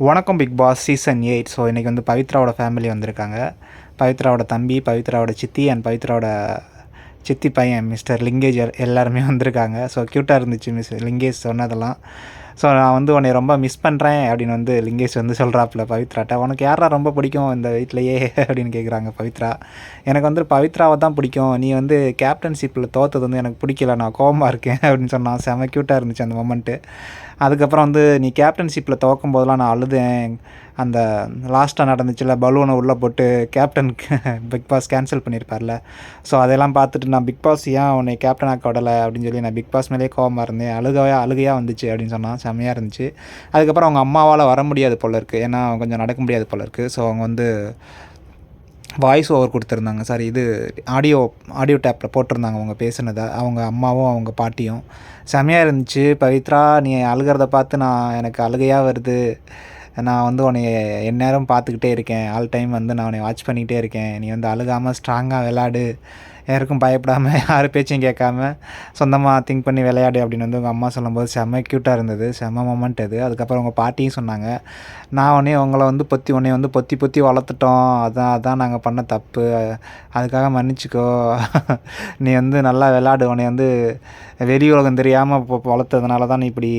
வணக்கம் big Boss season 8. So இன்றைக்கி வந்து பவித்ராவோட ஃபேமிலி வந்திருக்காங்க. பவித்ராவோட தம்பி, பவித்ராவோட சித்தி அண்ட் பவித்ராவோட சித்தி பையன் மிஸ்டர் லிங்கேஜ் எல்லாருமே வந்திருக்காங்க. ஸோ க்யூட்டாக இருந்துச்சு லிங்கேஷ் சொன்னதெல்லாம். ஸோ நான் வந்து உன்னை ரொம்ப மிஸ் பண்ணுறேன் அப்படின்னு வந்து லிங்கேஷ் வந்து சொல்கிறாப்புல பவித்ராட்ட. உனக்கு யாரா ரொம்ப பிடிக்கும் இந்த வீட்டிலையே அப்படின்னு கேட்குறாங்க பவித்ரா. எனக்கு வந்து பவித்ராவை தான் பிடிக்கும், நீ வந்து கேப்டன்ஷிப்பில் தோற்றது வந்து எனக்கு பிடிக்கல, நான் கோபமாக இருக்கேன் அப்படின்னு சொன்னான். செம க்யூட்டாக இருந்துச்சு அந்த மொமெண்ட்டு. அதுக்கப்புறம் வந்து நீ கேப்டன்ஷிப்பில் துவக்கும் போதெல்லாம் நான் அழுதேன், அந்த லாஸ்ட்டாக நடந்துச்சுல பலூனை உள்ளே போட்டு கேப்டன் பிக் பாஸ் கேன்சல் பண்ணியிருப்பார்ல. ஸோ அதெல்லாம் பார்த்துட்டு நான் பிக் பாஸ் ஏன் உன்னை கேப்டன் ஆக்க விடலை அப்படின்னு சொல்லி நான் பிக் பாஸ் மேலேயே கோவமாக இருந்தேன், அழுகையாக வந்துச்சு அப்படின்னு சொன்னால் செம்மையாக இருந்துச்சு. அதுக்கப்புறம் அவங்க அம்மாவால் வர முடியாது போல இருக்குது, ஏன்னா கொஞ்சம் நடக்க முடியாது போல இருக்குது. ஸோ அவங்க வந்து வாய்ஸ் ஓவர் கொடுத்துருந்தாங்க, சாரி இது ஆடியோ டேப்பில் போட்டிருந்தாங்க அவங்க பேசுனதை, அவங்க அம்மாவும் அவங்க பாட்டியும். செம்மையாக இருந்துச்சு. பவித்ரா, நீ அழுகிறத பார்த்து எனக்கு அழுகையாக வருது, நான் வந்து உன்னை எந்நேரம் பார்த்துக்கிட்டே இருக்கேன், ஆல் டைம் வந்து நான் உன்னை வாட்ச் பண்ணிக்கிட்டே இருக்கேன், நீ வந்து அழுகாமல் ஸ்ட்ராங்காக விளையாடு, யாருக்கும் பயப்படாமல் யார் பேச்சையும் கேட்காம சொந்தமாக திங்க் பண்ணி விளையாடு அப்படின்னு வந்து உங்கள் அம்மா சொல்லும்போது செம்ம க்யூட்டாக இருந்தது, செம்ம மொமெண்ட் அது. அதுக்கப்புறம் உங்கள் பாட்டியும் சொன்னாங்க, உங்களை வந்து உன்னை வந்து பொத்தி பொத்தி வளர்த்துட்டோம், அதான் நாங்கள் பண்ண தப்பு, அதுக்காக மன்னிச்சிக்கோ, நீ வந்து நல்லா விளையாடு, உன்னை வந்து வெளி உலகம் தெரியாமல் வளர்த்ததுனால தான் நீ இப்படி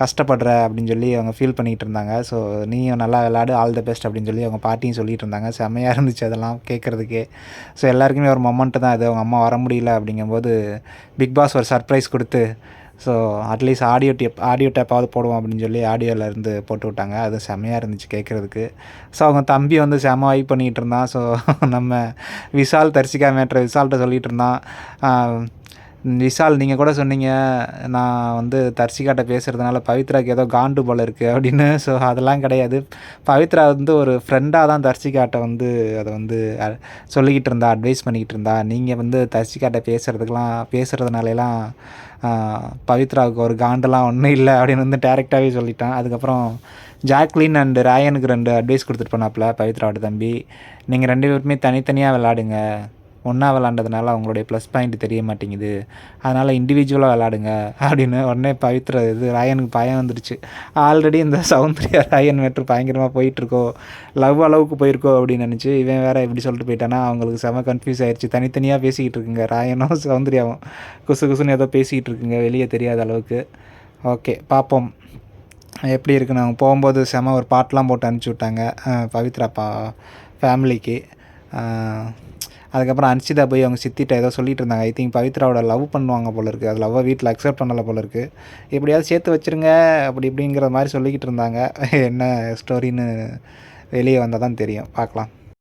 கஷ்டப்படுற அப்படின்னு சொல்லி அவங்க ஃபீல் பண்ணிகிட்டு இருந்தாங்க. ஸோ நீயும் நல்லா விளையாடு, ஆல் த பெஸ்ட் அப்படின்னு சொல்லி அவங்க பாட்டியும் சொல்லிகிட்டு இருந்தாங்க. செம்மையாக இருந்துச்சு அதெல்லாம் கேட்குறதுக்கே. ஸோ எல்லாருக்குமே ஒரு மொமெண்ட்டு தான் அது, அவங்க அம்மா வர முடியல அப்படிங்கும்போது பிக் பாஸ் ஒரு சர்ப்ரைஸ் கொடுத்து, ஸோ அட்லீஸ்ட் ஆடியோ டேப்பாவது போடுவோம் அப்படின்னு சொல்லி ஆடியோவிலேருந்து போட்டு விட்டாங்க. அது செம்மையாக இருந்துச்சு கேட்குறதுக்கு. ஸோ அவங்க தம்பி வந்து செம்ம வைப் பண்ணிகிட்டு இருந்தான். ஸோ நம்ம தர்சிகா மேட்ரு விசால்கிட்ட சொல்லிகிட்டு இருந்தான். விஷால், நீங்கள் கூட சொன்னீங்க நான் வந்து தர்சிகாட்ட பேசுகிறதுனால பவித்ராவுக்கு ஏதோ காண்டு போல் இருக்குது அப்படின்னு. ஸோ அதெல்லாம் கிடையாது, பவித்ரா வந்து ஒரு ஃப்ரெண்டாக தான் தர்சிகாட்ட வந்து அதை வந்து சொல்லிக்கிட்டு இருந்தா, அட்வைஸ் பண்ணிக்கிட்டு இருந்தா. நீங்கள் வந்து தர்சிகாட்ட பேசுகிறதுனாலலாம் பவித்ராவுக்கு ஒரு காண்டெல்லாம் ஒன்றும் இல்லை அப்படின்னு வந்து டேரெக்டாகவே சொல்லிட்டான். அதுக்கப்புறம் ஜாக்லின் அண்டு ராயனுக்கு 2 அட்வைஸ் கொடுத்துட்டு போனாப்புல பவித்ராவோட தம்பி. நீங்கள் 2 பேருமே தனித்தனியாக விளாடுங்க, ஒன்றா விளாண்டதுனால அவங்களுடைய ப்ளஸ் பாயிண்ட் தெரிய மாட்டேங்குது, அதனால் இண்டிவிஜுவலாக விளாடுங்க அப்படின்னு. உடனே பவித்ரா ராயனுக்கு பயம் வந்துடுச்சு. ஆல்ரெடி இந்த சௌந்தர்யா ராயன் மேட்ரு பயங்கரமாக போயிட்டுருக்கோ, அளவுக்கு போயிருக்கோ அப்படின்னு நினச்சி இவன் வேறு இப்படி சொல்லிட்டு போயிட்டானா அவங்களுக்கு செம கன்ஃபியூஸ் ஆயிடுச்சு. தனித்தனியாக பேசிக்கிட்டு இருக்குங்க ராயனும் சௌந்தர்யாவும், குசுன்னு ஏதோ பேசிக்கிட்டு இருக்குங்க வெளியே தெரியாத அளவுக்கு. ஓகே, பார்ப்போம் எப்படி இருக்குன்னு. அவங்க போகும்போது செம ஒரு பாட்டெலாம் போட்டு அனுப்பிச்சி விட்டாங்க பவித்ரா ஃபேமிலிக்கு. அதுக்கப்புறம் அன்ஷிதா போய் அவங்க சித்திட்ட ஏதோ சொல்லிட்டு இருந்தாங்க. ஐ திங்க் பவித்ராவோட லவ் பண்ணுவாங்க போல இருக்குது, அது லவ்வை வீட்டில் அக்செப்ட் பண்ணலை போல இருக்குது, எப்படியாவது சேர்த்து வச்சுருங்க அப்படி இப்படிங்கிற மாதிரி சொல்லிக்கிட்டு இருந்தாங்க. என்ன ஸ்டோரின்னு வெளியே வந்தால் தான் தெரியும், பார்க்கலாம்.